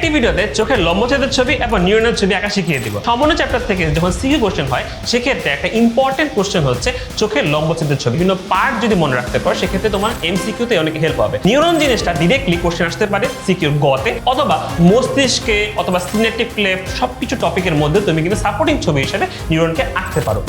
একটি ভিডিওতে চোখের লম্বচ্ছেদের ছবি এবং নিউরনের ছবি আঁকা শিখিয়ে দিব। সামান্য চ্যাপ্টার থেকে যখন সিকিউ কোশ্চেন হয় সেক্ষেত্রে একটা ইম্পর্টেন্ট কোশ্চেন হচ্ছে চোখের লম্বচ্ছেদের ছবি। বিভিন্ন পার্ট যদি মনে রাখতে পারো সেক্ষেত্রে তোমার এমসিকিউতে অনেক হেল্প হবে। নিউরন জিনিসটা ডিরেক্টলি কোশ্চেন আসতে পারে সিকিউর গতে অথবা মস্তিষ্কে অথবা সিনেপটিক ক্লেফট সবকিছু টপিকের মধ্যে তুমি কিন্তু সাপোর্টিং ছবি হিসেবে নিউরনকে আঁকতে পারো।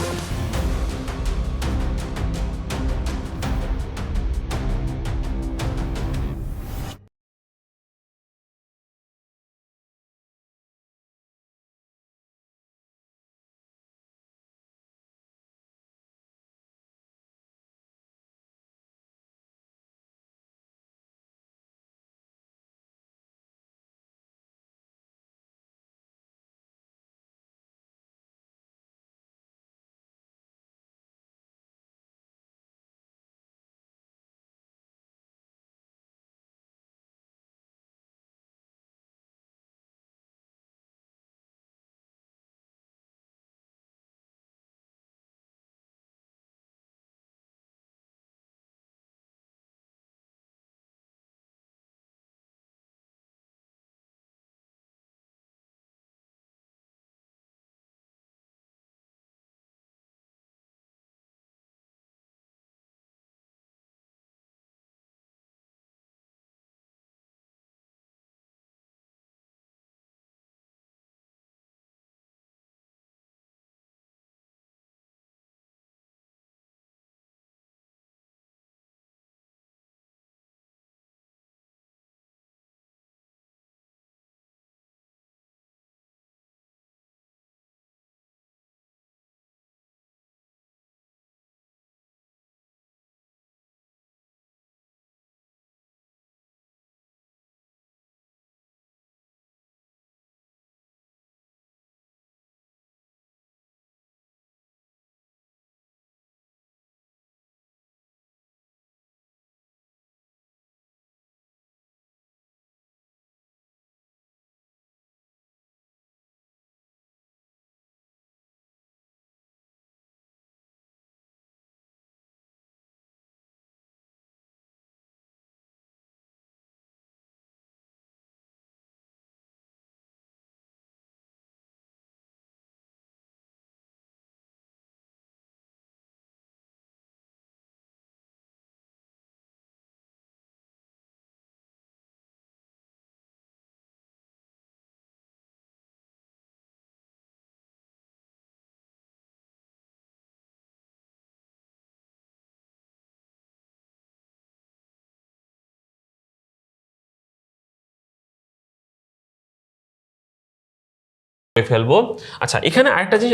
ফেলবো। আচ্ছা, এখানে আরেকটা জিনিস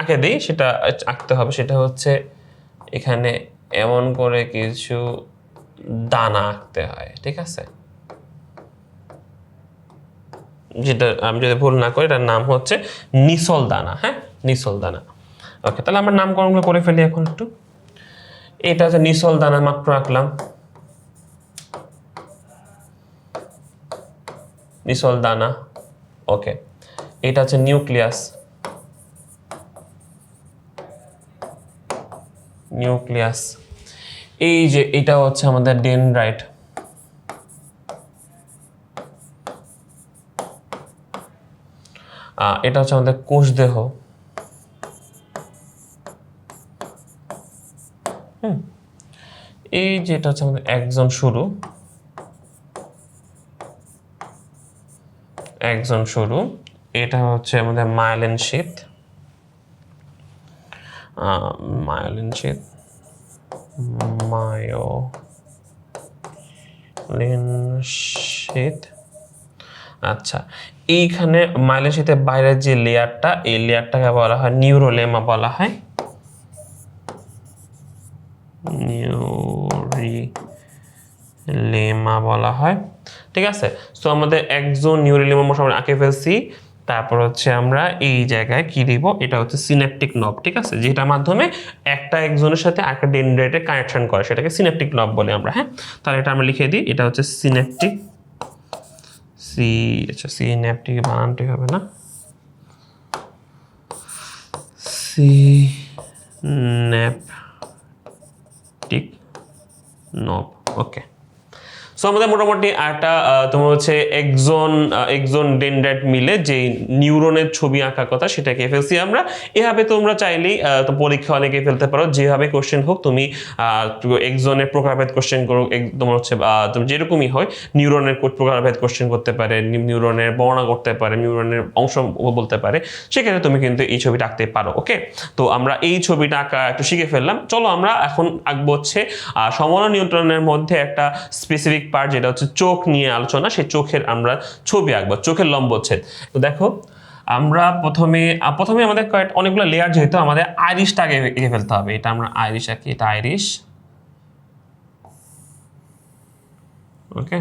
আঁকে দিই, সেটা আঁকতে হবে। সেটা হচ্ছে এখানে এমন করে কিছু দানা আঁকতে হয়, ঠিক আছে? যেটা আমি যদি ভুল না করি এটার নাম হচ্ছে নিসল দানা। হ্যাঁ, নিসল দানা। ওকে, তাহলে আমরা নামকরণগুলো করে ফেলি এখন একটু। এটা হচ্ছে নিসল দানা, মাত্র আঁকলাম নিসল দানা। ওকে, এটা হচ্ছে নিউক্লিয়াস, নিউক্লিয়াস। এই যে এটা হচ্ছে আমাদের ডেনড্রাইট, এটা হচ্ছে আমাদের কোষ দেহ। এই যেটা হচ্ছে আমাদের একজন শুরু, একজন শুরু। এটা হচ্ছে আমাদের মায়োলিন শীথ, মায়োলিন শীথ, মায়োলিন শীথ। আচ্ছা, এইখানে মায়োলিন শীথের বাইরের যে লেয়ারটা, এই লেয়ারটাকে বলা হয় নিউরোলেমা বলা হয়, নিউরিলেমা বলা হয়, ঠিক আছে? সো আমাদের একজন নিউরিলেমা মোটামুটি আঁকে ফেলছি। তারপর হচ্ছে আমরা এই জায়গায় কি দিব, এটা হচ্ছে সিন্যাপটিক নব, ঠিক আছে? যেটার মাধ্যমে একটা একজনের সাথে একটা ডেনড্রাইটের কানেকশন করে, সেটাকে সিন্যাপটিক নব বলে আমরা। হ্যাঁ, তাহলে এটা আমরা লিখে দিই, এটা হচ্ছে সিন্যাপটিক, আচ্ছা সিন্যাপটিক বানানটি হবে না, সিন্যাপটিক নব। ওকে, সো আমাদের মোটামুটি একটা তোমার হচ্ছে একজন ডেনড্রাইট মিলে যে নিউরনের ছবি আঁকার কথা সেটা এঁকে ফেলছি আমরা। এভাবে তোমরা চাইলেই তো পরীক্ষা অনেকে ফেলতে পারো, যেভাবে কোশ্চেন হোক তুমি একজনের প্রকারভেদ কোশ্চেন করো, তোমার হচ্ছে তুমি যেরকমই হয় নিউরনের প্রকারভেদ কোশ্চেন করতে পারে, নিউরনের বর্ণনা করতে পারে, নিউরনের অংশ বলতে পারে, সেক্ষেত্রে তুমি কিন্তু এই ছবিটা আঁকতে পারো। ওকে, তো আমরা এই ছবিটা আঁকা একটু শিখে ফেললাম। চলো আমরা এখন আঁকবো হচ্ছে সমাণু নিউটনের মধ্যে একটা স্পেসিফিক পার্ট যেটা হচ্ছে চোখ নিয়ে আলোচনা। সেই চোখের আমরা ছবি আঁকবো, চোখের লম্বচ্ছেদ। তো দেখো আমরা প্রথমে আমাদের অনেকগুলো লেয়ার, যেহেতু আমাদের আইরিশটা আগে এঁকে ফেলতে হবে। এটা আমরা আইরিশ আঁকি, এটা আইরিশ। ওকে,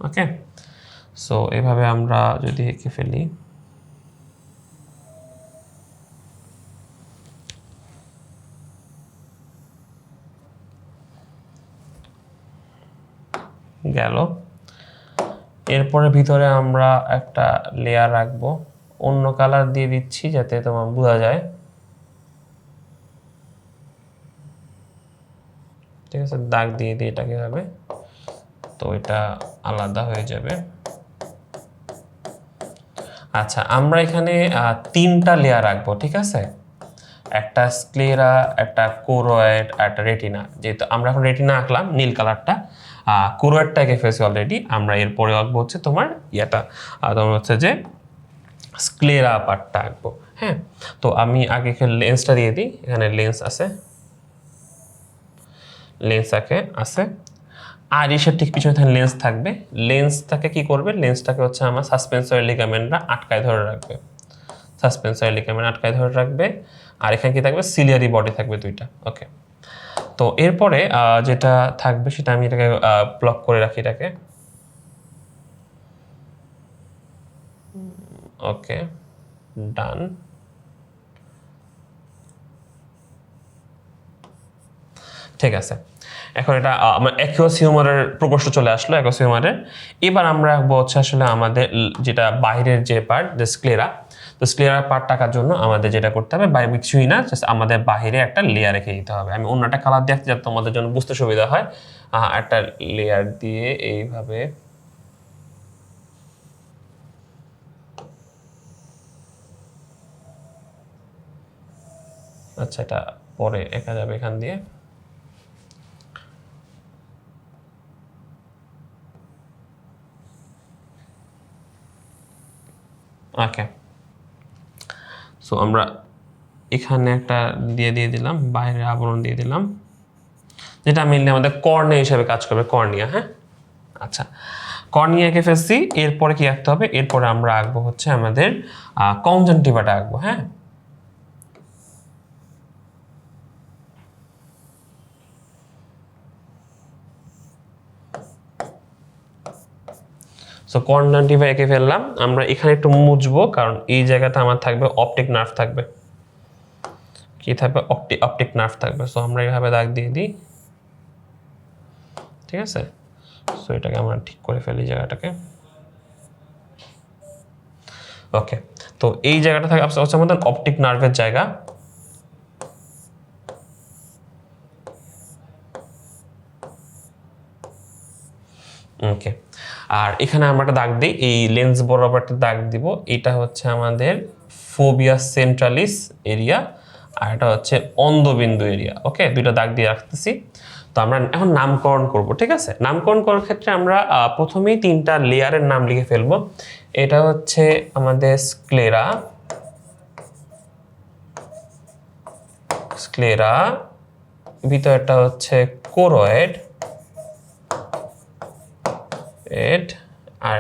ওকে, সো এভাবে আমরা যদি এঁকে ফেলি, গেল। এরপরে ভিতরে আমরা একটা লেয়ার রাখবো, অন্য কালার দিয়ে দিচ্ছি যাতে তোমার বোঝা যায়। ঠিক আছে, দাগ দিয়ে দিয়ে এটাকে হবে, তো এটা আলাদা হয়ে যাবে। আচ্ছা, আমরা এখানে 3টা লেয়ার রাখবো। ঠিক আছে, একটা স্ক্লেরা, একটা কোরয়েড, একটা রেটিনা। যেহেতু আমরা এখন রেটিনা আঁকলাম নীল কালারটা, কোরয়েডটা এঁকে ফেলছি অলরেডি। আমরা এরপরে আঁকবো হচ্ছে তোমার ইয়েটা, তোমার হচ্ছে যে স্ক্লেরা পার্টটা আঁকবো। হ্যাঁ, তো আমি আগে লেন্সটা দিয়ে দিই। এখানে লেন্স আছে, লেন্স আছে। আর এসব ঠিক পিছনে লেন্স থাকবে। লেন্সটাকে কি করবে, লেন্সটাকে হচ্ছে আমার সাসপেন্সরি লিগামেন্টরা আটকায় ধরে রাখবে, সাসপেন্সরি লিগামেন্ট আটকায় ধরে রাখবে। আর এখানে কি থাকবে, সিলিয়ারি বডি থাকবে 2টা। ওকে, তো এরপরে যেটা থাকবে সেটা আমি এটাকে ব্লক করে রাখি এটাকে। ওকে, ডান। ঠিক আছে, এখন এটা আমার অ্যাকুয়াস হিউমারের প্রকোষ্ঠ চলে আসলো, অ্যাকুয়াস হিউমারের। এবার আমরা হচ্ছে আসলে আমাদের যেটা বাইরের যে পার্ট, যে স্ক্লেরা, তো স্ক্লেরা পার্ট টাকার জন্য আমাদের যেটা করতে হবে, বাইরে কিছুই না, জাস্ট আমাদের বাইরে একটা লেয়ার রেখে দিতে হবে। আমি অন্য একটা কালার দিয়ে যাতে তোমাদের জন্য বুঝতে সুবিধা হয়। একটা লেয়ার দিয়ে এইভাবে, আচ্ছা এটা পরে এঁকা যাবে এখান দিয়ে। ওকে, সো আমরা এখানে একটা দিয়ে দিলাম, বাইরের আবরণ দিয়ে দিলাম, যেটা মেনলি আমাদের কর্নিয়া হিসেবে কাজ করবে, কর্নিয়া। হ্যাঁ, আচ্ছা, কর্নিয়া এঁকে ফেলছি। এরপরে কি আঁকতে হবে, এরপরে আমরা আঁকবো হচ্ছে আমাদের কনজাংটিভাটা আঁকবো। হ্যাঁ, সো কনজাংটিভা এঁকে ফেললাম। আমরা এখানে একটু মুছবো, কারণ এই জায়গাটা আমার থাকবে অপটিক নার্ভ থাকবে। কি থাকবে, অপটিক নার্ভ থাকবে। সো আমরা এইভাবে দাগ দিয়ে দিই। ঠিক আছে, সো এটাকে আমরা ঠিক করে ফেলি জায়গাটাকে। ওকে, তো এই জায়গাটা থাকে হচ্ছে আমাদের অপটিক নার্ভের জায়গা। ওকে, আর এখানে আমরা একটা দাগ দিই, এই লেন্স বরাবর একটা দাগ দিব। এটা হচ্ছে আমাদের ফোবিয়া সেন্ট্রালিস এরিয়া, আর এটা হচ্ছে অন্ধবিন্দু এরিয়া। ওকে, 2টা দাগ দিয়ে রাখতেছি। তো আমরা এখন নামকরণ করব। ঠিক আছে, নামকরণ করার ক্ষেত্রে আমরা প্রথমেই 3টা লেয়ারের নাম লিখে ফেলবো। এটা হচ্ছে আমাদের স্ক্লেরা, ভিতরটা হচ্ছে কোরয়েড, আর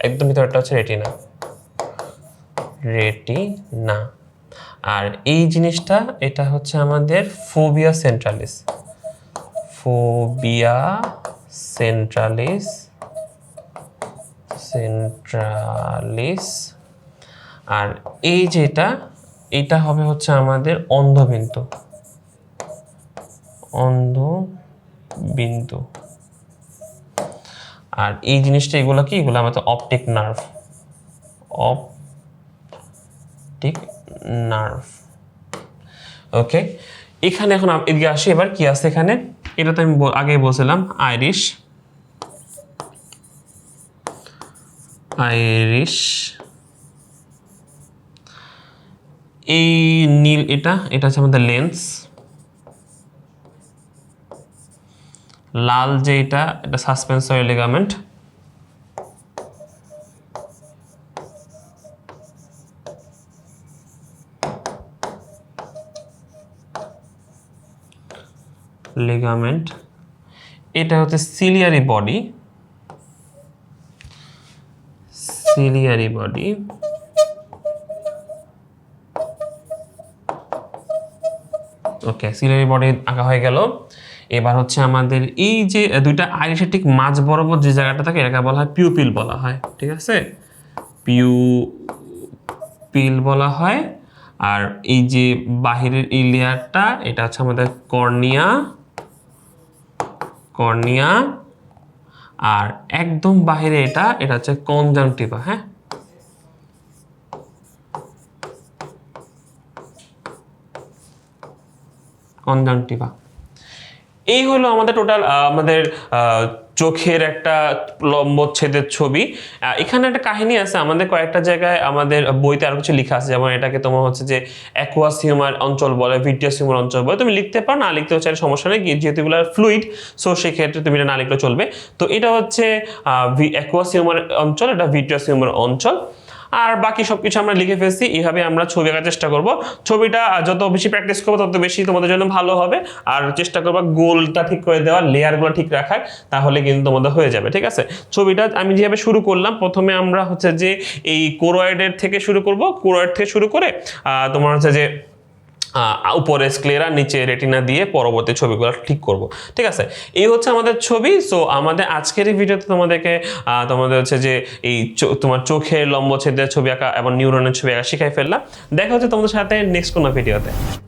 একদম ভিতরটা হচ্ছে রেটিনা। আর এই জিনিসটা, এটা হচ্ছে আমাদের ফোবিয়া সেন্ট্রালিস। আর এই যেটা, এটা হবে হচ্ছে আমাদের অন্ধবিন্দু। আর এই জিনিসটা, এগুলো কি, এগুলো আমাদের optic nerve. Optic nerve. Okay, এখানে এখন এদিকে আসি, এবার কি আছে এখানে, এটা তো আমি আগেই বলছিলাম আইরিশ, আইরিশ, এই নীল এটা হচ্ছে আমাদের লেন্স, লাল যে এটা সাসপেন্সরি লিগামেন্ট, লিগামেন্ট, এটা হচ্ছে সিলিয়ারি বডি, সিলিয়ারি বডি, ওকে সিলিয়ারি বডি আঁকা হয়ে গেল। এবার হচ্ছে আমাদের এই যে দুইটা আইরিশের ঠিক মাঝ বরাবর যে জায়গাটা থাকে এটাকে বলা হয় পিউপিল বলা হয়, ঠিক আছে, পিউপিল বলা হয়। আর এই যে বাহিরের এই লেয়ারটা এটা হচ্ছে আমাদের কর্নিয়া, কর্নিয়া, আর একদম বাহিরে এটা হচ্ছে কনজাংটিভা। হ্যাঁ, কনজাংটিভা। এই হলো আমাদের টোটাল আমাদের চোখের একটা লম্বচ্ছেদের ছবি। এখানে একটা কাহিনী আছে, আমাদের কয়েকটা জায়গায় আমাদের বইতে আরো কিছু লেখা আছে, যেমন এটাকে তোমার হচ্ছে যে অ্যাকুয়াস হিউমার অঞ্চল বলে, ভিট্রিয়াস হিউমার অঞ্চল বলে। তুমি লিখতে পারো, না লিখতেও চাইলে সমস্যা নেই, যেহেতু এগুলো ফ্লুইড, সো সেক্ষেত্রে তুমি এটা না লিখলেও চলবে। তো এটা হচ্ছে অ্যাকুয়াস হিউমার অঞ্চল, এটা ভিট্রিয়াস হিউমার অঞ্চল। আর বাকি সবকিছু আমরা লিখে ফেলছি। এইভাবে আমরা ছবি আঁকার চেষ্টা করব। ছবিটা যত বেশি প্র্যাকটিস করবো তত বেশি তোমাদের জন্য ভালো হবে। আর চেষ্টা করবা গোলটা ঠিক করে দেওয়ার, লেয়ারগুলো ঠিক রাখার, তাহলে কিন্তু তোমাদের হয়ে যাবে। ঠিক আছে, ছবিটা আমি যেভাবে শুরু করলাম, প্রথমে আমরা হচ্ছে যে এই কোরয়েডের থেকে শুরু করব, কোরয়েড থেকে শুরু করে তোমার হচ্ছে যে উপরে স্ক্লেরা, নিচে রেটিনা দিয়ে পরবর্তী ছবিগুলো ঠিক করব। ঠিক আছে, এই হচ্ছে আমাদের ছবি। সো আমাদের আজকের এই ভিডিওতে তোমাদের হচ্ছে যে এই তোমার চোখের লম্বচ্ছেদের ছবি আঁকা এবং নিউরনের ছবি আঁকা শিখাই ফেললাম। দেখা হচ্ছে তোমাদের সাথে নেক্সট কোনো ভিডিওতে।